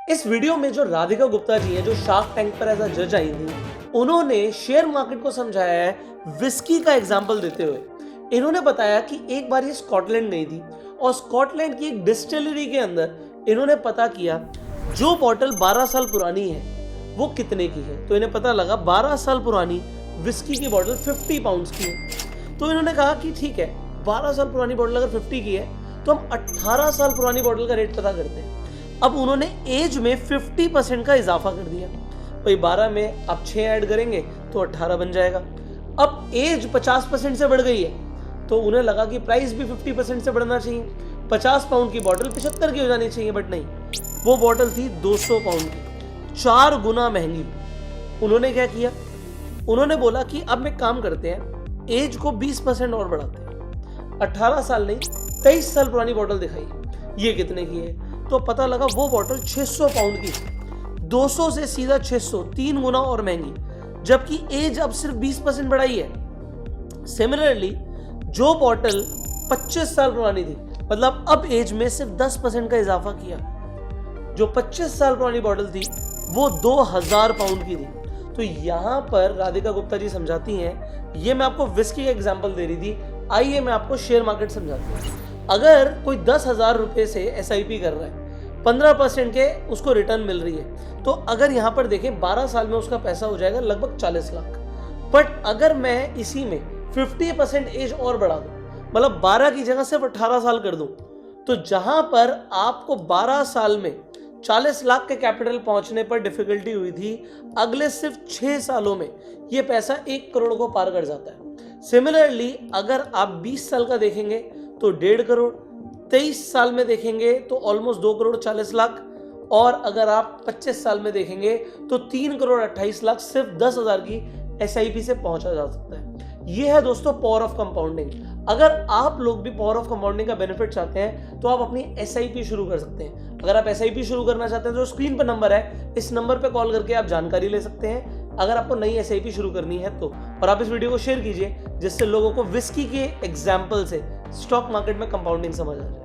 इस वीडियो में जो राधिका गुप्ता जी हैं, जो शार्क टैंक पर एज अ जज आई थी, उन्होंने शेयर मार्केट को समझाया है विस्की का एग्जाम्पल देते हुए। इन्होंने बताया कि एक बार ये स्कॉटलैंड गई थी और स्कॉटलैंड की एक डिस्टिलरी के अंदर इन्होंने पता किया जो बॉटल 12 साल पुरानी है वो कितने की है। तो इन्हें पता लगा 12 साल पुरानी विस्की की बॉटल 50 पाउंड्स की है। तो इन्होंने कहा कि ठीक है, 12 साल पुरानी बॉटल अगर 50 की है तो हम 18 साल पुरानी बॉटल का रेट पता करते हैं। अब उन्होंने एज में 50% का इजाफा कर दिया। भाई 12 में आप 6 ऐड करेंगे तो 18 बन जाएगा। अब एज 50% से बढ़ गई है तो उन्हें लगा कि प्राइस भी 50% से बढ़ना चाहिए। 50 पाउंड की बॉटल 75 की हो जानी चाहिए, बट नहीं, वो बॉटल थी 200 पाउंड की, 4 गुना महंगी। उन्होंने क्या किया, उन्होंने बोला कि अब एक काम करते हैं, एज को 20% और बढ़ाते हैं, 18 साल नहीं 23 साल पुरानी बॉटल दिखाई, ये कितने की है। तो पता लगा वो बॉटल 600 पाउंड की, 200 से सीधा 600, 3 गुना और महंगी, जबकि एज अब सिर्फ 20% बढ़ाई है। सिमिलरली जो बॉटल 25 साल पुरानी थी, मतलब अब एज में सिर्फ 10% का इजाफा किया। जो 25 साल पुरानी बॉटल थी वो 2000 पाउंड की थी। तो यहां पर राधिका गुप्ता जी समझाती हैं, ये मैं आपको विस्की का एग्जांपल दे रही थी, आइए मैं आपको शेयर मार्केट समझाती हूँ। अगर कोई 10,000 रुपए से SIP कर रहा है, 15% के उसको रिटर्न मिल रही है, तो अगर यहाँ पर देखें 12 साल में उसका पैसा हो जाएगा लगभग 40 लाख। बट अगर मैं इसी में 50% एज और बढ़ा दूं, मतलब 12 की जगह सिर्फ 18 साल कर दूं, तो जहां पर आपको 12 साल में 40 लाख के कैपिटल पहुंचने पर डिफिकल्टी हुई थी, अगले सिर्फ 6 सालों में यह पैसा 1 करोड़ को पार कर जाता है। सिमिलरली अगर आप 20 साल का देखेंगे तो 1.5 करोड़, 23 साल में देखेंगे तो ऑलमोस्ट 2 करोड़ 40 लाख, और अगर आप 25 साल में देखेंगे तो 3 करोड़ 28 लाख सिर्फ 10,000 की SIP से पहुंचा जा सकता है। यह है दोस्तों पावर ऑफ कंपाउंडिंग। अगर आप लोग भी पावर ऑफ कंपाउंडिंग का बेनिफिट चाहते हैं तो आप अपनी SIP शुरू कर सकते हैं। अगर आप SIP शुरू करना चाहते हैं तो स्क्रीन पर नंबर है, इस नंबर पर कॉल करके आप जानकारी ले सकते हैं अगर आपको नई SIP शुरू करनी है तो। और आप इस वीडियो को शेयर कीजिए जिससे लोगों को विस्की के एग्जाम्पल से स्टॉक मार्केट में कंपाउंडिंग समझ आ जाए।